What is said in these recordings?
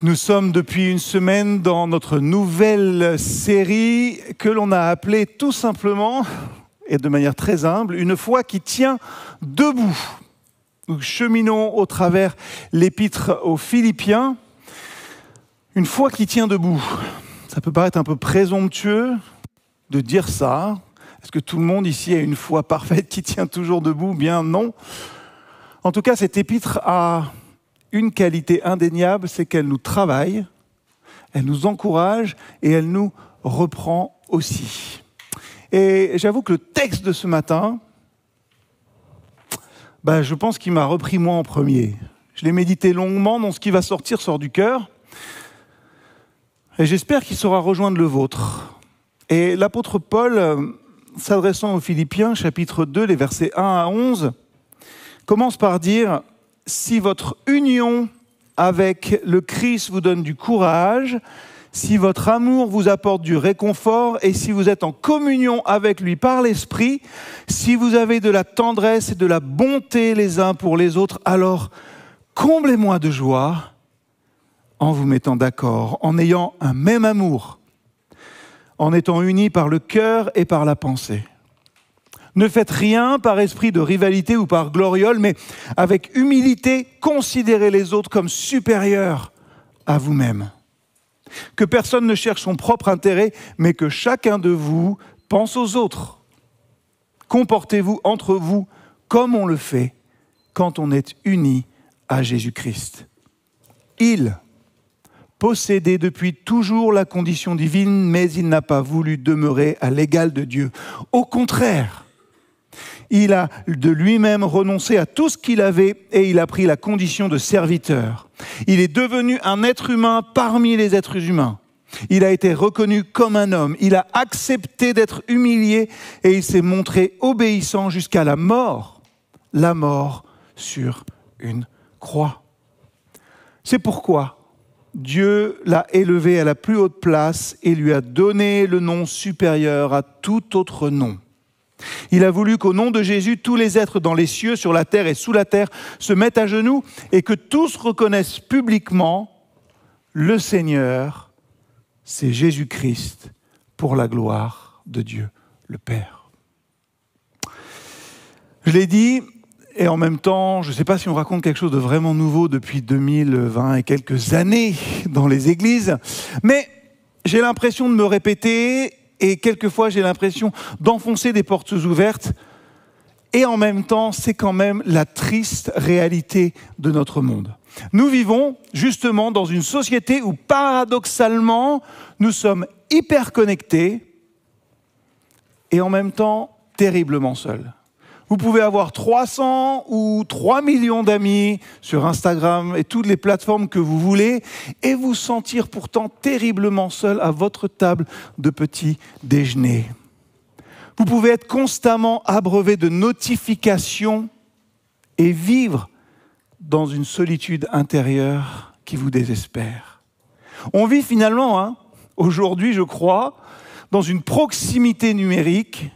Nous sommes depuis une semaine dans notre nouvelle série que l'on a appelée tout simplement, et de manière très humble, une foi qui tient debout. Nous cheminons au travers l'épître aux Philippiens, une foi qui tient debout. Ça peut paraître un peu présomptueux de dire ça. Est-ce que tout le monde ici a une foi parfaite qui tient toujours debout? Bien non. En tout cas, cette épître a une qualité indéniable, c'est qu'elle nous travaille, elle nous encourage et elle nous reprend aussi. Et j'avoue que le texte de ce matin, je pense qu'il m'a repris moi en premier. Je l'ai médité longuement, donc ce qui va sortir sort du cœur. Et j'espère qu'il saura rejoindre le vôtre. Et l'apôtre Paul, s'adressant aux Philippiens, chapitre 2, les versets 1 à 11, commence par dire « Si votre union avec le Christ vous donne du courage, si votre amour vous apporte du réconfort et si vous êtes en communion avec lui par l'Esprit, si vous avez de la tendresse et de la bonté les uns pour les autres, alors comblez-moi de joie en vous mettant d'accord, en ayant un même amour, en étant unis par le cœur et par la pensée. Ne faites rien par esprit de rivalité ou par gloriole, mais avec humilité, considérez les autres comme supérieurs à vous-même. Que personne ne cherche son propre intérêt, mais que chacun de vous pense aux autres. Comportez-vous entre vous comme on le fait quand on est unis à Jésus-Christ. Il possédait depuis toujours la condition divine, mais il n'a pas voulu demeurer à l'égal de Dieu. Au contraire, il a de lui-même renoncé à tout ce qu'il avait et il a pris la condition de serviteur. Il est devenu un être humain parmi les êtres humains. Il a été reconnu comme un homme. Il a accepté d'être humilié et il s'est montré obéissant jusqu'à la mort sur une croix. C'est pourquoi Dieu l'a élevé à la plus haute place et lui a donné le nom supérieur à tout autre nom. Il a voulu qu'au nom de Jésus, tous les êtres dans les cieux, sur la terre et sous la terre se mettent à genoux et que tous reconnaissent publiquement le Seigneur, c'est Jésus-Christ, pour la gloire de Dieu le Père. Je l'ai dit, et en même temps, je ne sais pas si on raconte quelque chose de vraiment nouveau depuis 2020 et quelques années dans les églises, mais j'ai l'impression de me répéter. Et quelquefois, j'ai l'impression d'enfoncer des portes ouvertes. Et en même temps, c'est quand même la triste réalité de notre monde. Nous vivons justement dans une société où, paradoxalement, nous sommes hyper connectés et en même temps terriblement seuls. Vous pouvez avoir 300 ou 3 millions d'amis sur Instagram et toutes les plateformes que vous voulez et vous sentir pourtant terriblement seul à votre table de petit déjeuner. Vous pouvez être constamment abreuvé de notifications et vivre dans une solitude intérieure qui vous désespère. On vit finalement, aujourd'hui je crois, dans une proximité numérique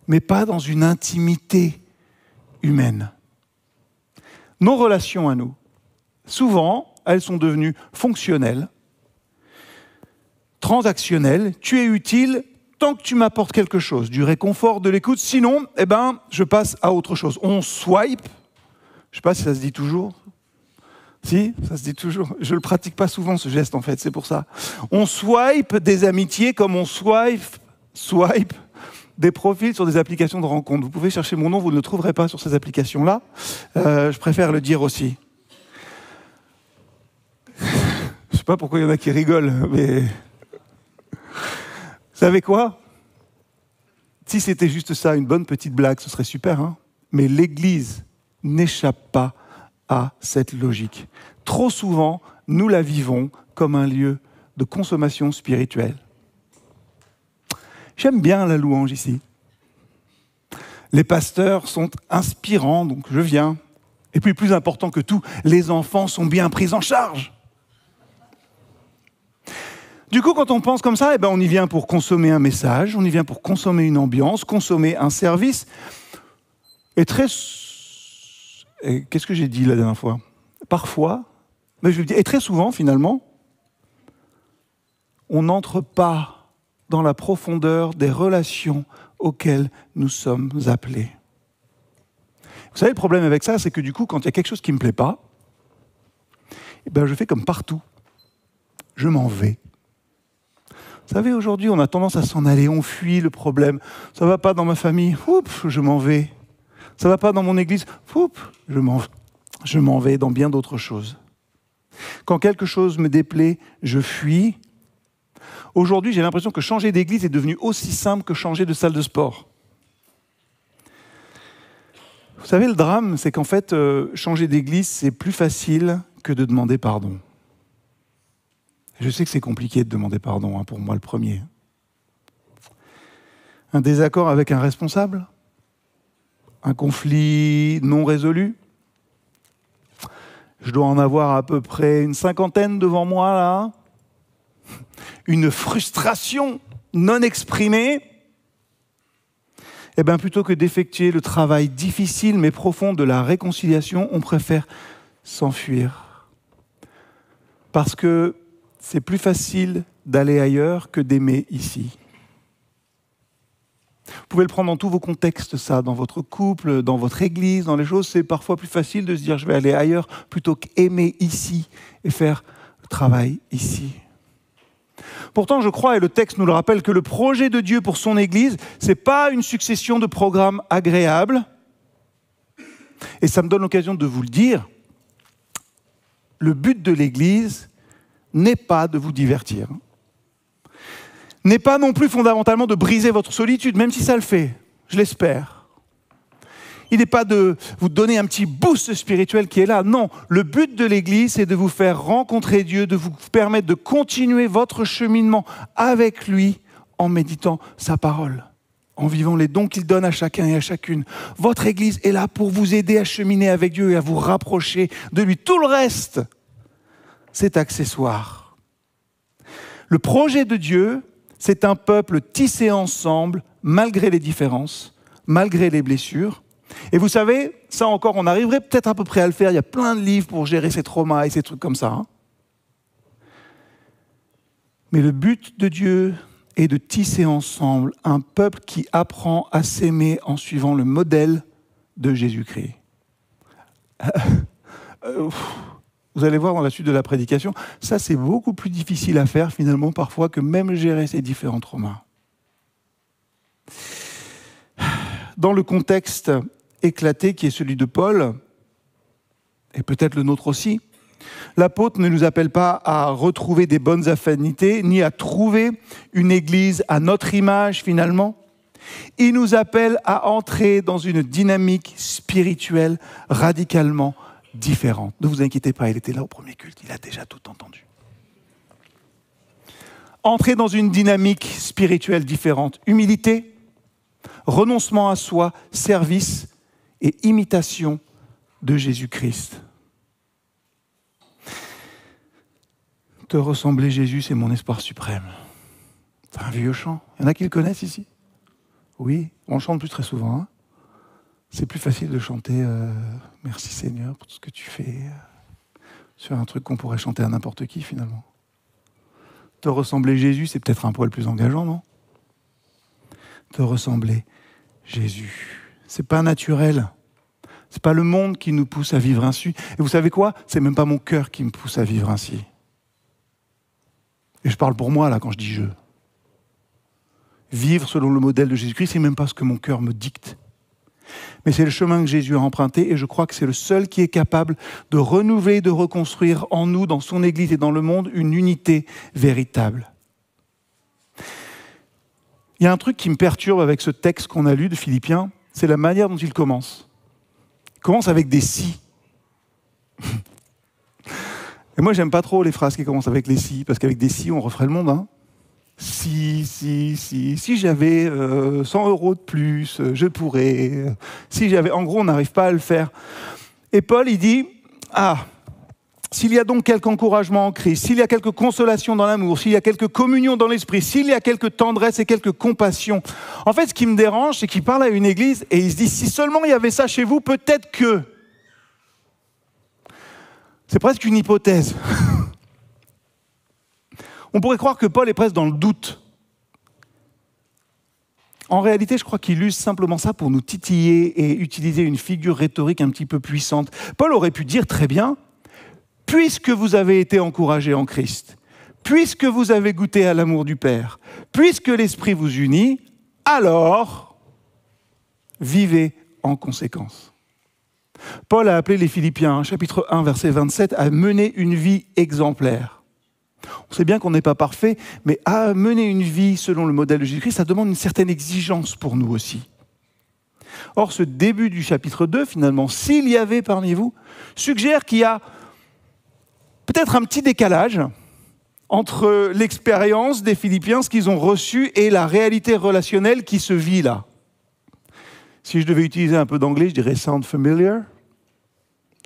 mais pas dans une intimité humaine. Nos relations à nous, souvent, elles sont devenues fonctionnelles, transactionnelles. Tu es utile tant que tu m'apportes quelque chose, du réconfort, de l'écoute. Sinon, je passe à autre chose. On swipe. Je ne sais pas si ça se dit toujours. Si, ça se dit toujours. Je ne le pratique pas souvent, ce geste, en fait, c'est pour ça. On swipe des amitiés comme on swipe des profils sur des applications de rencontres. Vous pouvez chercher mon nom, vous ne le trouverez pas sur ces applications-là. Je préfère le dire aussi. Je ne sais pas pourquoi il y en a qui rigolent, mais... Vous savez quoi? Si c'était juste ça, une bonne petite blague, ce serait super, Mais l'Église n'échappe pas à cette logique. Trop souvent, nous la vivons comme un lieu de consommation spirituelle. J'aime bien la louange ici. Les pasteurs sont inspirants, donc je viens. Et puis, plus important que tout, les enfants sont bien pris en charge. Du coup, quand on pense comme ça, on y vient pour consommer un message, on y vient pour consommer une ambiance, consommer un service. Et qu'est-ce que j'ai dit la dernière fois? Parfois, Mais je lui dis, et très souvent, finalement, on n'entre pas dans la profondeur des relations auxquelles nous sommes appelés. Vous savez, le problème avec ça, c'est que du coup, quand il y a quelque chose qui ne me plaît pas, eh ben, je fais comme partout. Je m'en vais. Vous savez, aujourd'hui, on a tendance à s'en aller, on fuit le problème. Ça ne va pas dans ma famille, je m'en vais. Ça ne va pas dans mon église, je m'en vais dans bien d'autres choses. Quand quelque chose me déplaît, je fuis. Aujourd'hui, j'ai l'impression que changer d'église est devenu aussi simple que changer de salle de sport. Vous savez, le drame, c'est qu'en fait, changer d'église, c'est plus facile que de demander pardon. Je sais que c'est compliqué de demander pardon, pour moi le premier. Un désaccord avec un responsable ? Un conflit non résolu ? Je dois en avoir à peu près une 50aine devant moi, là. Une frustration non exprimée. Eh bien, plutôt que d'effectuer le travail difficile mais profond de la réconciliation, on préfère s'enfuir. Parce que c'est plus facile d'aller ailleurs que d'aimer ici. Vous pouvez le prendre dans tous vos contextes, ça, dans votre couple, dans votre église, dans les choses. C'est parfois plus facile de se dire « je vais aller ailleurs » plutôt qu'aimer ici et faire le travail ici. Pourtant, je crois, et le texte nous le rappelle, que le projet de Dieu pour son Église, ce n'est pas une succession de programmes agréables. Et ça me donne l'occasion de vous le dire. Le but de l'Église n'est pas de vous divertir. N'est pas non plus fondamentalement de briser votre solitude, même si ça le fait, je l'espère. Il n'est pas de vous donner un petit boost spirituel qui est là. Non, le but de l'Église, c'est de vous faire rencontrer Dieu, de vous permettre de continuer votre cheminement avec lui en méditant sa parole, en vivant les dons qu'il donne à chacun et à chacune. Votre Église est là pour vous aider à cheminer avec Dieu et à vous rapprocher de lui. Tout le reste, c'est accessoire. Le projet de Dieu, c'est un peuple tissé ensemble, malgré les différences, malgré les blessures. Et vous savez, ça encore, on arriverait peut-être à peu près à le faire. Il y a plein de livres pour gérer ces traumas et ces trucs comme ça. Mais le but de Dieu est de tisser ensemble un peuple qui apprend à s'aimer en suivant le modèle de Jésus-Christ. Vous allez voir dans la suite de la prédication, ça c'est beaucoup plus difficile à faire finalement parfois que même gérer ces différents traumas. Dans le contexte éclaté qui est celui de Paul, et peut-être le nôtre aussi, l'apôtre ne nous appelle pas à retrouver des bonnes affinités, ni à trouver une église à notre image finalement. Il nous appelle à entrer dans une dynamique spirituelle radicalement différente. Ne vous inquiétez pas, il était là au premier culte, il a déjà tout entendu. Entrer dans une dynamique spirituelle différente. Humilité, renoncement à soi, service et imitation de Jésus-Christ. Te ressembler, Jésus, c'est mon espoir suprême. C'est un vieux chant. Il y en a qui le connaissent ici ? Oui, on ne chante plus très souvent. C'est plus facile de chanter « Merci Seigneur pour tout ce que tu fais » sur un truc qu'on pourrait chanter à n'importe qui finalement. Te ressembler, Jésus, c'est peut-être un poil plus engageant, non ? Te ressembler, Jésus. C'est pas naturel. C'est pas le monde qui nous pousse à vivre ainsi. Et vous savez quoi ? C'est même pas mon cœur qui me pousse à vivre ainsi. Et je parle pour moi, là, quand je dis « je ». Vivre selon le modèle de Jésus-Christ, c'est même pas ce que mon cœur me dicte. Mais c'est le chemin que Jésus a emprunté et je crois que c'est le seul qui est capable de renouveler, de reconstruire en nous, dans son Église et dans le monde, une unité véritable. Il y a un truc qui me perturbe avec ce texte qu'on a lu de Philippiens, c'est la manière dont il commence. Il commence avec des « si ». Et moi, j'aime pas trop les phrases qui commencent avec les « si », parce qu'avec des « si », on referait le monde, hein. Si j'avais 100 € de plus, je pourrais. Si j'avais, en gros, on n'arrive pas à le faire. Et Paul, il dit, s'il y a donc quelque encouragement en Christ, s'il y a quelque consolation dans l'amour, s'il y a quelque communion dans l'esprit, s'il y a quelque tendresse et quelque compassion. En fait, ce qui me dérange, c'est qu'il parle à une église et il se dit, si seulement il y avait ça chez vous, peut-être que. C'est presque une hypothèse. On pourrait croire que Paul est presque dans le doute. En réalité, je crois qu'il use simplement ça pour nous titiller et utiliser une figure rhétorique un petit peu puissante. Paul aurait pu dire très bien, « Puisque vous avez été encouragés en Christ, puisque vous avez goûté à l'amour du Père, puisque l'Esprit vous unit, alors vivez en conséquence. » Paul a appelé les Philippiens, chapitre 1, verset 27, à mener une vie exemplaire. On sait bien qu'on n'est pas parfait, mais à mener une vie selon le modèle de Jésus-Christ, ça demande une certaine exigence pour nous aussi. Or, ce début du chapitre 2, finalement, s'il y avait parmi vous, suggère qu'il y a peut-être un petit décalage entre l'expérience des Philippiens, ce qu'ils ont reçu, et la réalité relationnelle qui se vit là. Si je devais utiliser un peu d'anglais, je dirais « sound familiar ».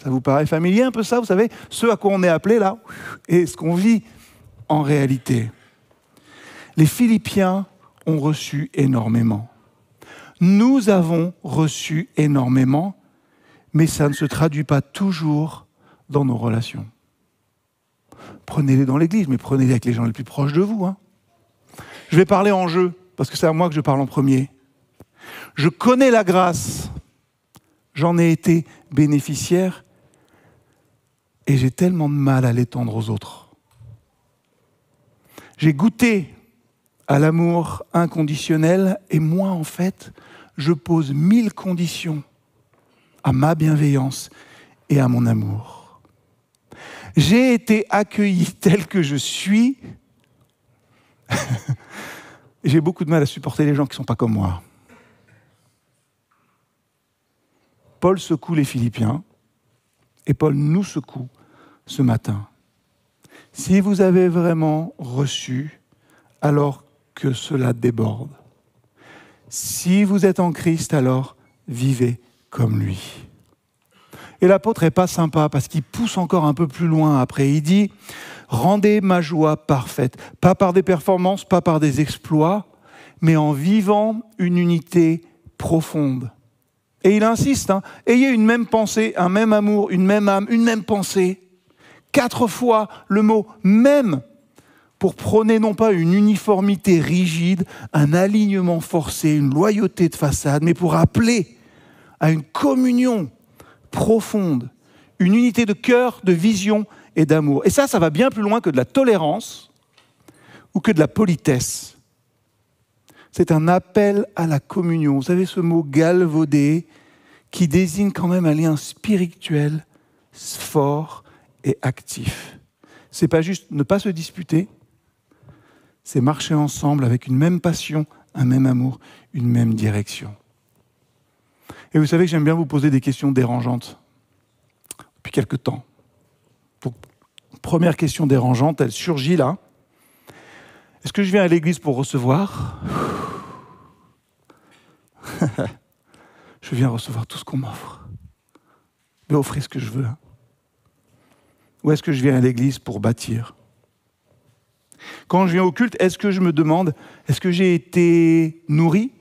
Ça vous paraît familier un peu ça, vous savez, ce à quoi on est appelé là, et ce qu'on vit en réalité. Les Philippiens ont reçu énormément. Nous avons reçu énormément, mais ça ne se traduit pas toujours dans nos relations. Prenez-les dans l'église, mais prenez-les avec les gens les plus proches de vous. Je vais parler en jeu, parce que c'est à moi que je parle en premier. Je connais la grâce, j'en ai été bénéficiaire, et j'ai tellement de mal à l'étendre aux autres. J'ai goûté à l'amour inconditionnel, et moi, en fait, je pose 1000 conditions à ma bienveillance et à mon amour. J'ai été accueilli tel que je suis. J'ai beaucoup de mal à supporter les gens qui ne sont pas comme moi. Paul secoue les Philippiens et Paul nous secoue ce matin. Si vous avez vraiment reçu, alors que cela déborde. Si vous êtes en Christ, alors vivez comme lui. Et l'apôtre n'est pas sympa parce qu'il pousse encore un peu plus loin après. Il dit « Rendez ma joie parfaite, pas par des performances, pas par des exploits, mais en vivant une unité profonde. » Et il insiste, ayez une même pensée, un même amour, une même âme, une même pensée. 4 fois le mot « même » pour prôner non pas une uniformité rigide, un alignement forcé, une loyauté de façade, mais pour appeler à une communion profonde, une unité de cœur, de vision et d'amour. Et ça va bien plus loin que de la tolérance ou que de la politesse. C'est un appel à la communion. Vous savez, ce mot galvaudé qui désigne quand même un lien spirituel fort et actif. C'est pas juste ne pas se disputer, c'est marcher ensemble avec une même passion, un même amour, une même direction. Et vous savez que j'aime bien vous poser des questions dérangeantes depuis quelque temps. Première question dérangeante, elle surgit là. Est-ce que je viens à l'église pour recevoir ? Je viens recevoir tout ce qu'on m'offre. Mais offrez ce que je veux. Ou est-ce que je viens à l'église pour bâtir ? Quand je viens au culte, est-ce que je me demande, est-ce que j'ai été nourri ?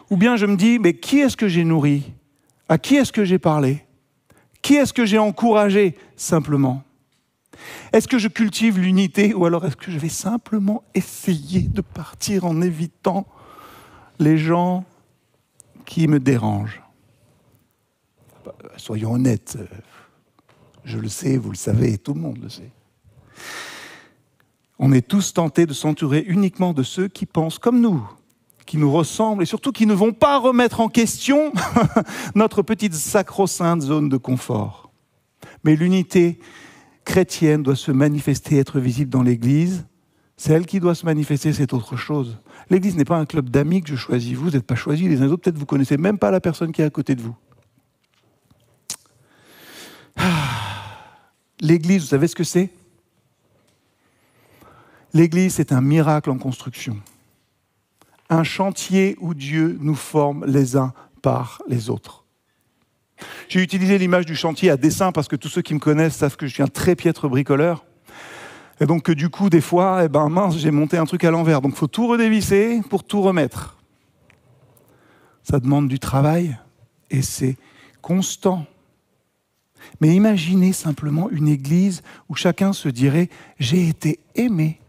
Ou bien je me dis, mais qui est-ce que j'ai nourri ? À qui est-ce que j'ai parlé ? Qui est-ce que j'ai encouragé simplement ? Est-ce que je cultive l'unité ou alors est-ce que je vais simplement essayer de partir en évitant les gens qui me dérangent ? Soyons honnêtes, je le sais, vous le savez, tout le monde le sait. On est tous tentés de s'entourer uniquement de ceux qui pensent comme nous, qui nous ressemblent et surtout qui ne vont pas remettre en question notre petite sacro-sainte zone de confort. Mais l'unité chrétienne doit se manifester, être visible dans l'Église. Celle qui doit se manifester, c'est autre chose. L'Église n'est pas un club d'amis que je choisis. Vous n'êtes pas choisis les uns les autres. Peut-être vous ne connaissez même pas la personne qui est à côté de vous. L'Église, vous savez ce que c'est ? L'Église, c'est un miracle en construction. Un chantier où Dieu nous forme les uns par les autres. J'ai utilisé l'image du chantier à dessein parce que tous ceux qui me connaissent savent que je suis un très piètre bricoleur. Et donc que du coup, des fois, j'ai monté un truc à l'envers. Donc il faut tout redévisser pour tout remettre. Ça demande du travail et c'est constant. Mais imaginez simplement une église où chacun se dirait « J'ai été aimé,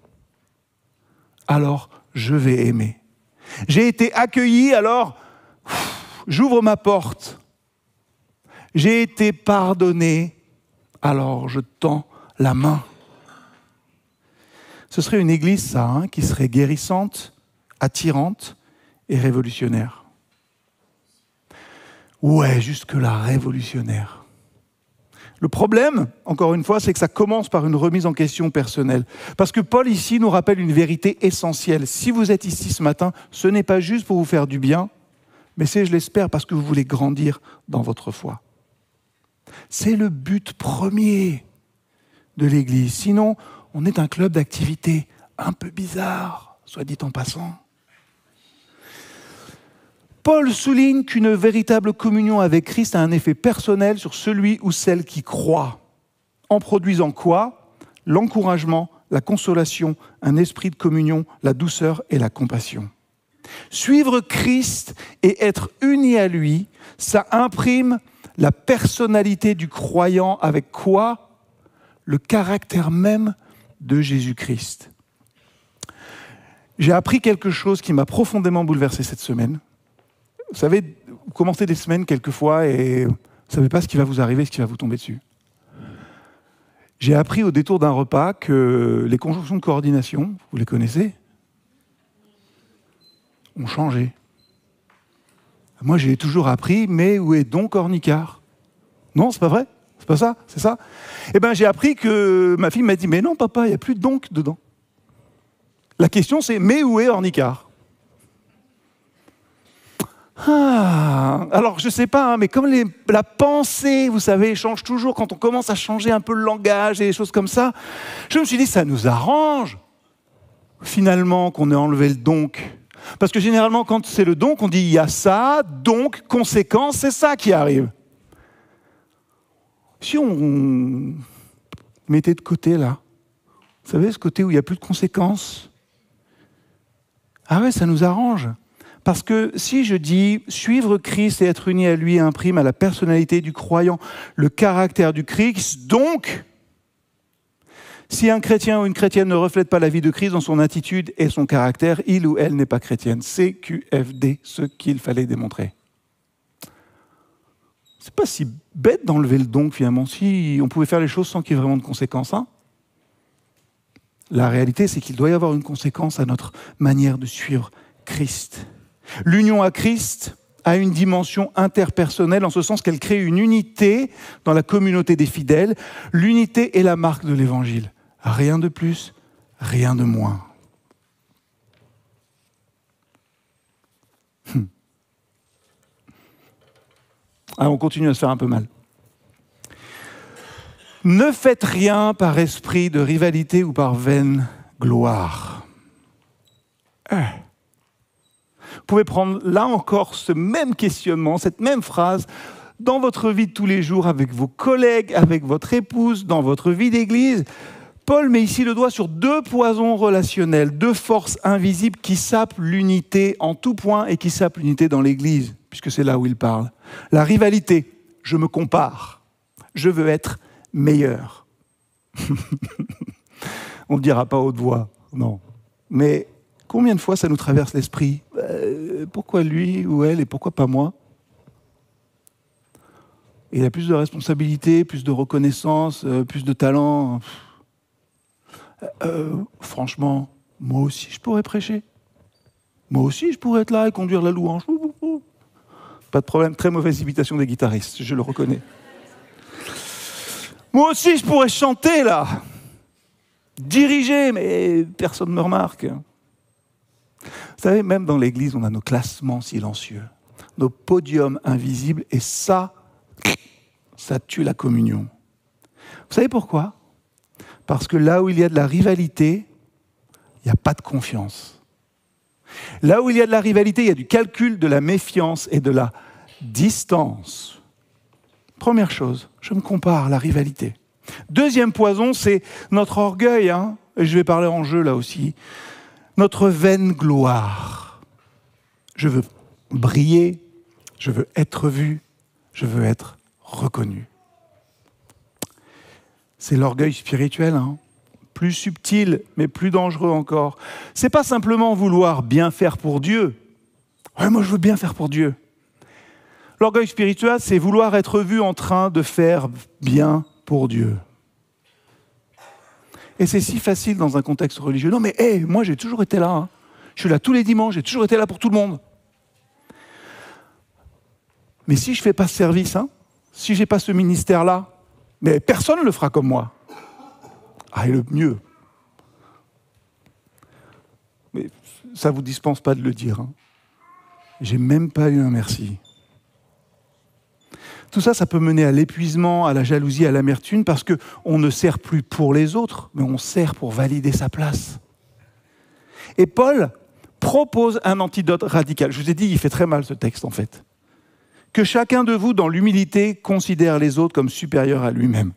alors je vais aimer. J'ai été accueilli, alors j'ouvre ma porte. J'ai été pardonné, alors je tends la main. » Ce serait une église, ça, qui serait guérissante, attirante et révolutionnaire. Ouais, jusque-là, révolutionnaire. Le problème, encore une fois, c'est que ça commence par une remise en question personnelle. Parce que Paul, ici, nous rappelle une vérité essentielle. Si vous êtes ici ce matin, ce n'est pas juste pour vous faire du bien, mais c'est, je l'espère, parce que vous voulez grandir dans votre foi. C'est le but premier de l'Église. Sinon, on est un club d'activité un peu bizarre, soit dit en passant. Paul souligne qu'une véritable communion avec Christ a un effet personnel sur celui ou celle qui croit. En produisant quoi ? L'encouragement, la consolation, un esprit de communion, la douceur et la compassion. Suivre Christ et être uni à lui, ça imprime la personnalité du croyant avec quoi ? Le caractère même de Jésus-Christ. J'ai appris quelque chose qui m'a profondément bouleversé cette semaine. Vous savez, vous commencez des semaines quelquefois et vous ne savez pas ce qui va vous arriver, ce qui va vous tomber dessus. J'ai appris au détour d'un repas que les conjonctions de coordination, vous les connaissez, ont changé. Moi, j'ai toujours appris, mais où est donc Ornicard ? Non, c'est pas vrai ? C'est pas ça ? C'est ça ? Eh bien, j'ai appris que ma fille m'a dit, mais non, papa, il n'y a plus de donc dedans. La question, c'est, mais où est Ornicard ? Alors, je ne sais pas, mais comme la pensée, vous savez, change toujours quand on commence à changer un peu le langage et des choses comme ça, je me suis dit, ça nous arrange, finalement, qu'on ait enlevé le donc. Parce que généralement, quand c'est le donc, on dit, il y a ça, donc, conséquence, c'est ça qui arrive. Si on mettait de côté, là, vous savez, ce côté où il n'y a plus de conséquences, ah ouais, ça nous arrange. Parce que si je dis suivre Christ et être uni à lui imprime à la personnalité du croyant le caractère du Christ, donc, si un chrétien ou une chrétienne ne reflète pas la vie de Christ dans son attitude et son caractère, il ou elle n'est pas chrétienne. C'est QFD, ce qu'il fallait démontrer. C'est pas si bête d'enlever le donc finalement, si on pouvait faire les choses sans qu'il y ait vraiment de conséquences. La réalité, c'est qu'il doit y avoir une conséquence à notre manière de suivre Christ. L'union à Christ a une dimension interpersonnelle en ce sens qu'elle crée une unité dans la communauté des fidèles. L'unité est la marque de l'Évangile. Rien de plus, rien de moins. Alors on continue à se faire un peu mal. Ne faites rien par esprit de rivalité ou par vaine gloire. Vous pouvez prendre là encore ce même questionnement, cette même phrase, dans votre vie de tous les jours, avec vos collègues, avec votre épouse, dans votre vie d'église. Paul met ici le doigt sur deux poisons relationnels, deux forces invisibles qui sapent l'unité en tout point et qui sapent l'unité dans l'église, puisque c'est là où il parle. La rivalité, je me compare, je veux être meilleur. On ne le dira pas à haute voix, non. Mais combien de fois ça nous traverse l'esprit ? Pourquoi lui ou elle et pourquoi pas moi ? Et il a plus de responsabilités, plus de reconnaissance, plus de talent. Franchement, moi aussi je pourrais prêcher. Moi aussi je pourrais être là et conduire la louange. Pas de problème, très mauvaise imitation des guitaristes, je le reconnais. Moi aussi je pourrais chanter là. Diriger, mais personne ne me remarque. Vous savez, même dans l'église, on a nos classements silencieux, nos podiums invisibles, et ça tue la communion. Vous savez pourquoi ? Parce que là où il y a de la rivalité, il n'y a pas de confiance. Là où il y a de la rivalité, il y a du calcul, de la méfiance et de la distance. Première chose, je me compare à la rivalité. Deuxième poison, c'est notre orgueil, et je vais parler en jeu là aussi. Notre vaine gloire. Je veux briller, je veux être vu, je veux être reconnu. C'est l'orgueil spirituel, hein. Plus subtil, mais plus dangereux encore. C'est pas simplement vouloir bien faire pour Dieu. Ouais, moi je veux bien faire pour Dieu. L'orgueil spirituel, c'est vouloir être vu en train de faire bien pour Dieu. Et c'est si facile dans un contexte religieux. Non mais moi j'ai toujours été là. Hein. Je suis là tous les dimanches, j'ai toujours été là pour tout le monde. Mais si je ne fais pas ce service, hein, si je n'ai pas ce ministère-là, mais personne ne le fera comme moi. Ah, et le mieux. Mais ça ne vous dispense pas de le dire. Hein. J'ai même pas eu un merci. Tout ça, ça peut mener à l'épuisement, à la jalousie, à l'amertume, parce qu'on ne sert plus pour les autres, mais on sert pour valider sa place. Et Paul propose un antidote radical. Je vous ai dit, il fait très mal ce texte, en fait. Que chacun de vous, dans l'humilité, considère les autres comme supérieurs à lui-même.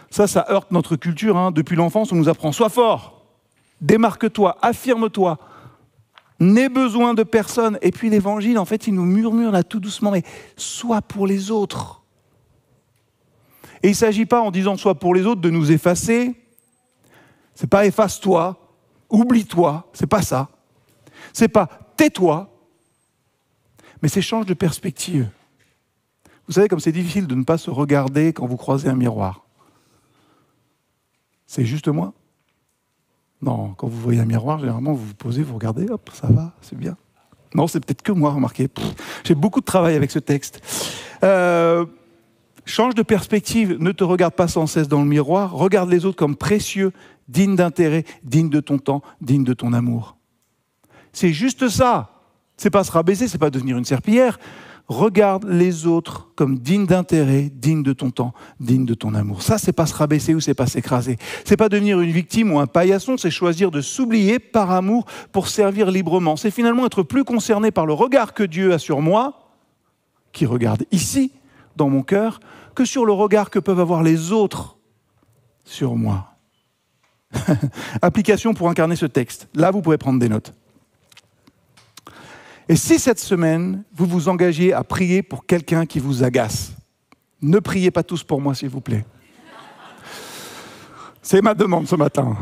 Ça heurte notre culture. Hein. Depuis l'enfance, on nous apprend « Sois fort, démarque-toi, affirme-toi, n'aie besoin de personne. » Et puis l'évangile, en fait, il nous murmure là tout doucement « Mais sois pour les autres. » Et il ne s'agit pas, en disant « Sois pour les autres », de nous effacer. C'est pas « Efface-toi », « Oublie-toi », c'est pas ça. C'est pas « Tais-toi », mais c'est change de perspective. Vous savez, comme c'est difficile de ne pas se regarder quand vous croisez un miroir. C'est juste moi? Non, quand vous voyez un miroir, généralement, vous vous posez, vous regardez, hop, ça va, c'est bien. Non, c'est peut-être que moi, remarquez. J'ai beaucoup de travail avec ce texte. Change de perspective, ne te regarde pas sans cesse dans le miroir, regarde les autres comme précieux, dignes d'intérêt, dignes de ton temps, dignes de ton amour. C'est juste ça. C'est pas se rabaisser, c'est pas devenir une serpillière. Regarde les autres comme dignes d'intérêt, dignes de ton temps, dignes de ton amour. Ça, c'est pas se rabaisser ou c'est pas s'écraser. C'est pas devenir une victime ou un paillasson, c'est choisir de s'oublier par amour pour servir librement. C'est finalement être plus concerné par le regard que Dieu a sur moi, qui regarde ici, dans mon cœur, que sur le regard que peuvent avoir les autres sur moi. Application pour incarner ce texte. Là, vous pouvez prendre des notes. Et si cette semaine, vous vous engagez à prier pour quelqu'un qui vous agace, ne priez pas tous pour moi, s'il vous plaît. C'est ma demande ce matin.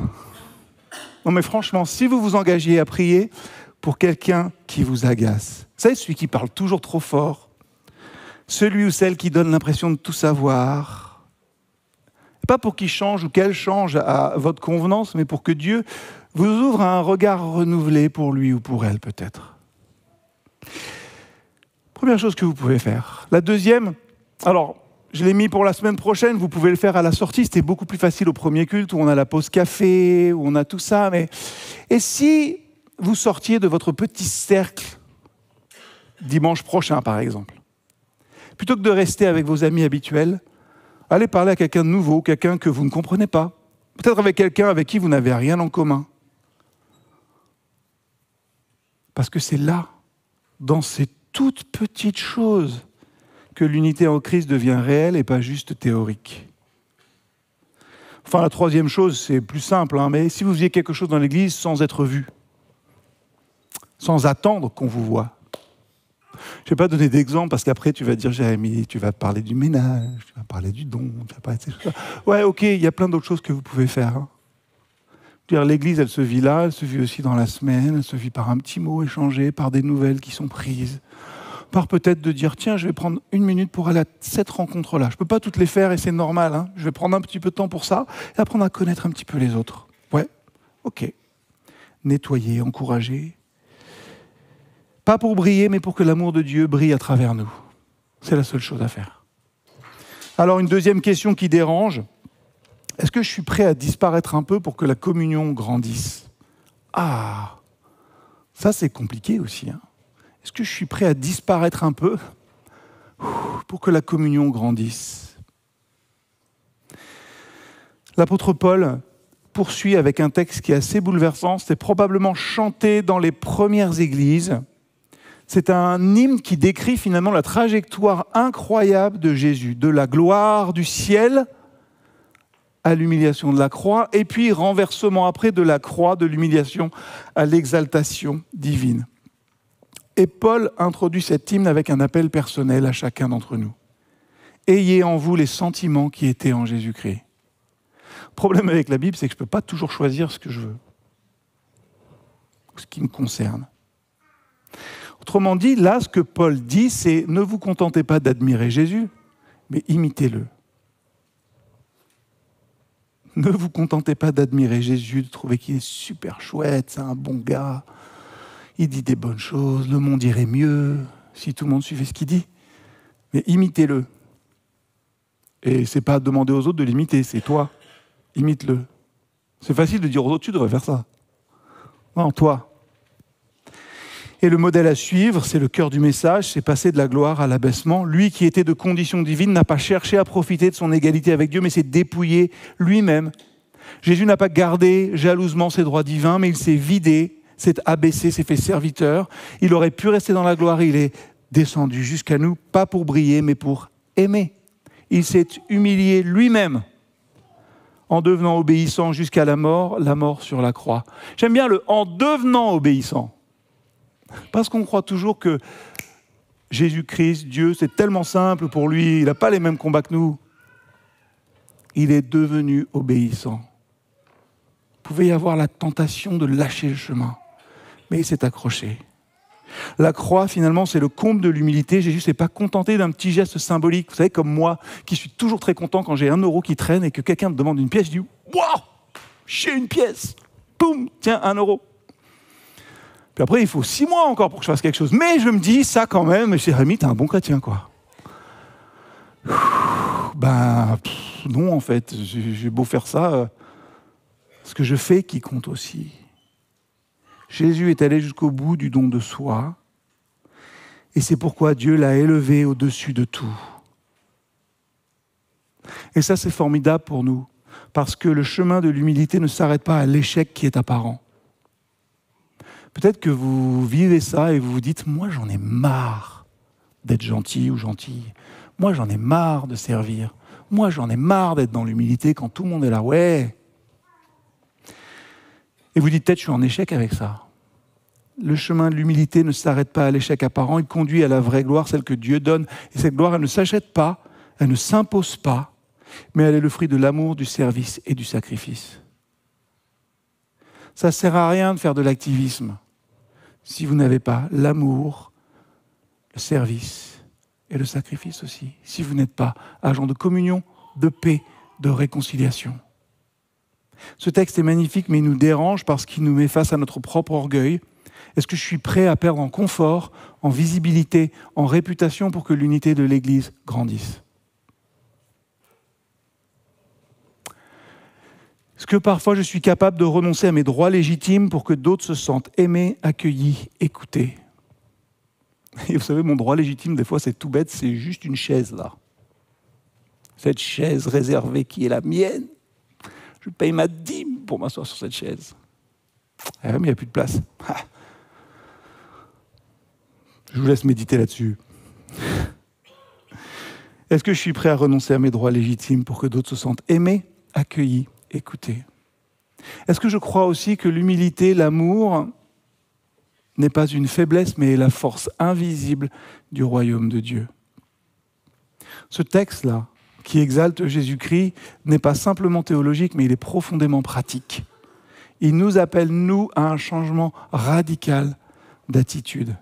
Non mais franchement, si vous vous engagez à prier pour quelqu'un qui vous agace, vous savez, celui qui parle toujours trop fort, celui ou celle qui donne l'impression de tout savoir, pas pour qu'il change ou qu'elle change à votre convenance, mais pour que Dieu vous ouvre un regard renouvelé pour lui ou pour elle peut-être. Première chose que vous pouvez faire. La deuxième, alors je l'ai mis pour la semaine prochaine, vous pouvez le faire à la sortie, c'était beaucoup plus facile au premier culte où on a la pause café, où on a tout ça. Mais et si vous sortiez de votre petit cercle dimanche prochain par exemple, plutôt que de rester avec vos amis habituels, allez parler à quelqu'un de nouveau, quelqu'un que vous ne comprenez pas, peut-être avec quelqu'un avec qui vous n'avez rien en commun. Parce que c'est là, dans ces toutes petites choses, que l'unité en Christ devient réelle et pas juste théorique. Enfin, la troisième chose, c'est plus simple, hein, mais si vous faisiez quelque chose dans l'église sans être vu, sans attendre qu'on vous voie. Je ne vais pas donner d'exemple parce qu'après tu vas dire Jérémy, tu vas parler du ménage, tu vas parler du don, tu vas parler de ces choses. Ouais, ok, il y a plein d'autres choses que vous pouvez faire. Hein. L'église, elle se vit là, elle se vit aussi dans la semaine, elle se vit par un petit mot échangé, par des nouvelles qui sont prises, par peut-être de dire, tiens, je vais prendre 1 minute pour aller à cette rencontre-là. Je ne peux pas toutes les faire et c'est normal, hein. Je vais prendre un petit peu de temps pour ça et apprendre à connaître un petit peu les autres. Ouais, ok. Nettoyer, encourager. Pas pour briller, mais pour que l'amour de Dieu brille à travers nous. C'est la seule chose à faire. Alors, une deuxième question qui dérange. Est-ce que je suis prêt à disparaître un peu pour que la communion grandisse? Ah, ça c'est compliqué aussi. Hein. Est-ce que je suis prêt à disparaître un peu pour que la communion grandisse? L'apôtre Paul poursuit avec un texte qui est assez bouleversant. C'était probablement chanté dans les premières églises. C'est un hymne qui décrit finalement la trajectoire incroyable de Jésus, de la gloire du ciel à l'humiliation de la croix, et puis renversement après de la croix, de l'humiliation à l'exaltation divine. Et Paul introduit cet hymne avec un appel personnel à chacun d'entre nous. ayez en vous les sentiments qui étaient en Jésus-Christ. Le problème avec la Bible, c'est que je ne peux pas toujours choisir ce que je veux, ce qui me concerne. Autrement dit, là, ce que Paul dit, c'est ne vous contentez pas d'admirer Jésus, mais imitez-le. Ne vous contentez pas d'admirer Jésus, de trouver qu'il est super chouette, c'est un bon gars, il dit des bonnes choses, le monde irait mieux si tout le monde suivait ce qu'il dit. Mais imitez-le. Et c'est pas demander aux autres de l'imiter, c'est toi, imite-le. C'est facile de dire aux autres, tu devrais faire ça. Non, toi. Et le modèle à suivre, c'est le cœur du message, c'est passer de la gloire à l'abaissement. Lui qui était de condition divine n'a pas cherché à profiter de son égalité avec Dieu, mais s'est dépouillé lui-même. Jésus n'a pas gardé jalousement ses droits divins, mais il s'est vidé, s'est abaissé, s'est fait serviteur. Il aurait pu rester dans la gloire, il est descendu jusqu'à nous, pas pour briller, mais pour aimer. Il s'est humilié lui-même en devenant obéissant jusqu'à la mort sur la croix. J'aime bien le « en devenant obéissant ». Parce qu'on croit toujours que Jésus-Christ, Dieu, c'est tellement simple pour lui, il n'a pas les mêmes combats que nous. Il est devenu obéissant. Il pouvait y avoir la tentation de lâcher le chemin, mais il s'est accroché. La croix, finalement, c'est le comble de l'humilité. Jésus ne s'est pas contenté d'un petit geste symbolique. Vous savez, comme moi, qui suis toujours très content quand j'ai 1 euro qui traîne et que quelqu'un me demande une pièce, je dis « Waouh, j'ai une pièce !» Boum, tiens, 1 euro. Puis après, il faut 6 mois encore pour que je fasse quelque chose. Mais je me dis, ça quand même, Jérémy, t'es un bon chrétien, quoi. Non, en fait, j'ai beau faire ça, ce que je fais qui compte aussi. Jésus est allé jusqu'au bout du don de soi, et c'est pourquoi Dieu l'a élevé au-dessus de tout. Et ça, c'est formidable pour nous, parce que le chemin de l'humilité ne s'arrête pas à l'échec qui est apparent. Peut-être que vous vivez ça et vous vous dites « Moi, j'en ai marre d'être gentil ou gentille. Moi, j'en ai marre de servir. Moi, j'en ai marre d'être dans l'humilité quand tout le monde est là. Ouais !» Et vous dites peut-être « Je suis en échec avec ça. » Le chemin de l'humilité ne s'arrête pas à l'échec apparent. Il conduit à la vraie gloire, celle que Dieu donne. Et cette gloire, elle ne s'achète pas, elle ne s'impose pas, mais elle est le fruit de l'amour, du service et du sacrifice. Ça ne sert à rien de faire de l'activisme si vous n'avez pas l'amour, le service et le sacrifice aussi. Si vous n'êtes pas agent de communion, de paix, de réconciliation. Ce texte est magnifique, mais il nous dérange parce qu'il nous met face à notre propre orgueil. Est-ce que je suis prêt à perdre en confort, en visibilité, en réputation pour que l'unité de l'Église grandisse ? Est-ce que parfois je suis capable de renoncer à mes droits légitimes pour que d'autres se sentent aimés, accueillis, écoutés ? Et vous savez, mon droit légitime, des fois, c'est tout bête, c'est juste une chaise, là. Cette chaise réservée qui est la mienne. Je paye ma dîme pour m'asseoir sur cette chaise. Ah, mais il n'y a plus de place. Je vous laisse méditer là-dessus. Est-ce que je suis prêt à renoncer à mes droits légitimes pour que d'autres se sentent aimés, accueillis, écoutés ? Est-ce que je crois aussi que l'humilité, l'amour, n'est pas une faiblesse, mais la force invisible du royaume de Dieu ? Ce texte-là, qui exalte Jésus-Christ, n'est pas simplement théologique, mais il est profondément pratique. Il nous appelle, nous, à un changement radical d'attitude.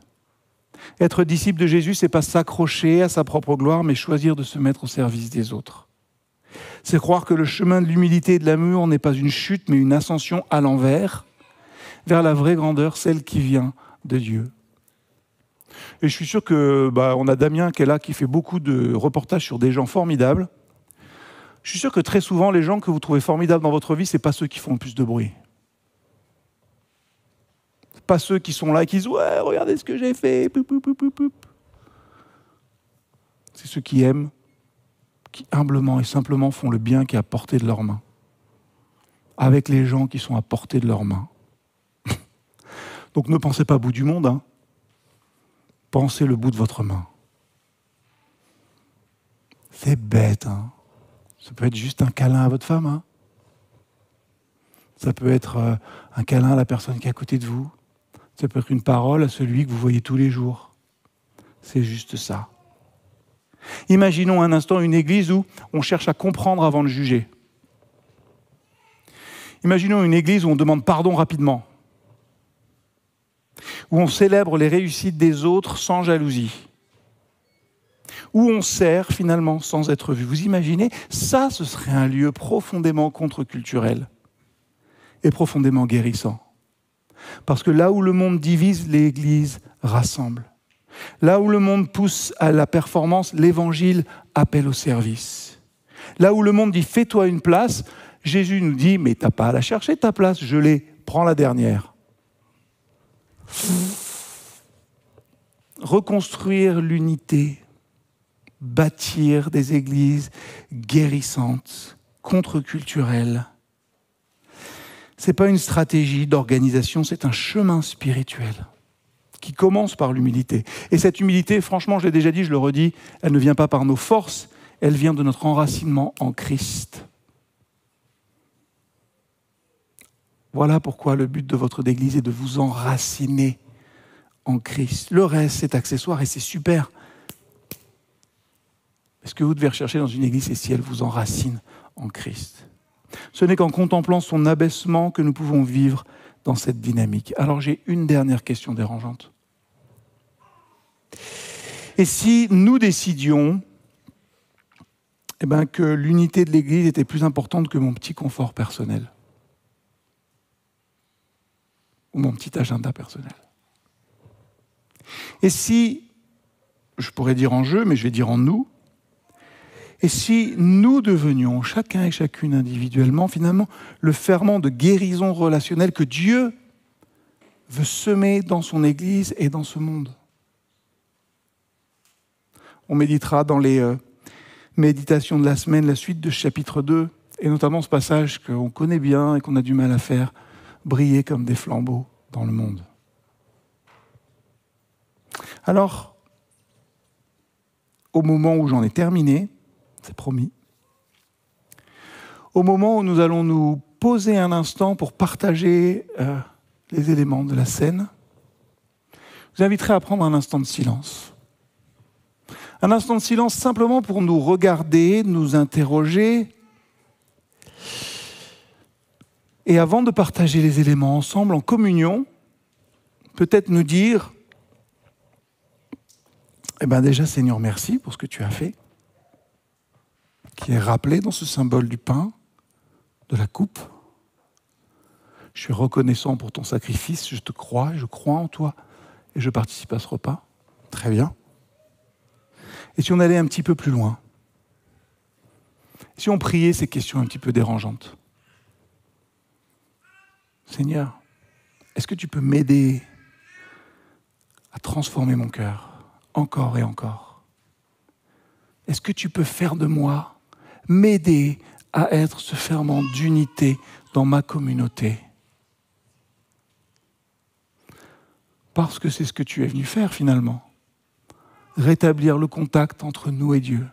Être disciple de Jésus, ce n'est pas s'accrocher à sa propre gloire, mais choisir de se mettre au service des autres. C'est croire que le chemin de l'humilité et de l'amour n'est pas une chute, mais une ascension à l'envers, vers la vraie grandeur, celle qui vient de Dieu. Et je suis sûr que on a Damien qui est là, qui fait beaucoup de reportages sur des gens formidables. Je suis sûr que très souvent, les gens que vous trouvez formidables dans votre vie, ce n'est pas ceux qui font le plus de bruit. Pas ceux qui sont là et qui disent « Ouais, regardez ce que j'ai fait. » C'est ceux qui aiment, qui humblement et simplement font le bien qui est à portée de leurs mains. Avec les gens qui sont à portée de leurs mains. Donc ne pensez pas au bout du monde, hein. Pensez le bout de votre main. C'est bête, hein. Ça peut être juste un câlin à votre femme, hein. Ça peut être un câlin à la personne qui est à côté de vous. Ça peut être une parole à celui que vous voyez tous les jours. C'est juste ça. Imaginons un instant une église où on cherche à comprendre avant de juger. Imaginons une église où on demande pardon rapidement, où on célèbre les réussites des autres sans jalousie, où on sert finalement sans être vu. Vous imaginez, ça, ce serait un lieu profondément contre-culturel et profondément guérissant. Parce que là où le monde divise, l'Église rassemble. Là où le monde pousse à la performance, l'Évangile appelle au service. Là où le monde dit « fais-toi une place », Jésus nous dit « mais t'as pas à la chercher ta place, je l'ai, prends la dernière ». Reconstruire l'unité, bâtir des églises guérissantes, contre-culturelles. Ce n'est pas une stratégie d'organisation, c'est un chemin spirituel qui commence par l'humilité. Et cette humilité, franchement, je l'ai déjà dit, je le redis, elle ne vient pas par nos forces, elle vient de notre enracinement en Christ. Voilà pourquoi le but de votre église est de vous enraciner en Christ. Le reste, c'est accessoire et c'est super. Mais ce que vous devez rechercher dans une église, c'est si elle vous enracine en Christ. Ce n'est qu'en contemplant son abaissement que nous pouvons vivre dans cette dynamique. Alors j'ai une dernière question dérangeante. Et si nous décidions que l'unité de l'Église était plus importante que mon petit confort personnel ou mon petit agenda personnel? Et si, je pourrais dire en jeu, mais je vais dire en nous, et si nous devenions, chacun et chacune individuellement, finalement, le ferment de guérison relationnelle que Dieu veut semer dans son Église et dans ce monde? On méditera dans les méditations de la semaine la suite de ce chapitre 2, et notamment ce passage qu'on connaît bien et qu'on a du mal à faire, briller comme des flambeaux dans le monde. Alors, au moment où j'en ai terminé, c'est promis, au moment où nous allons nous poser un instant pour partager les éléments de la scène, je vous inviterai à prendre un instant de silence. Un instant de silence simplement pour nous regarder, nous interroger. Et avant de partager les éléments ensemble, en communion, peut-être nous dire, déjà Seigneur, merci pour ce que tu as fait, qui est rappelé dans ce symbole du pain, de la coupe. Je suis reconnaissant pour ton sacrifice, je te crois, je crois en toi, et je participe à ce repas. Très bien. Et si on allait un petit peu plus loin? Si on priait ces questions un petit peu dérangeantes? Seigneur, est-ce que tu peux m'aider à transformer mon cœur encore et encore? Est-ce que tu peux faire de moi, m'aider à être ce ferment d'unité dans ma communauté? Parce que c'est ce que tu es venu faire finalement. Rétablir le contact entre nous et Dieu.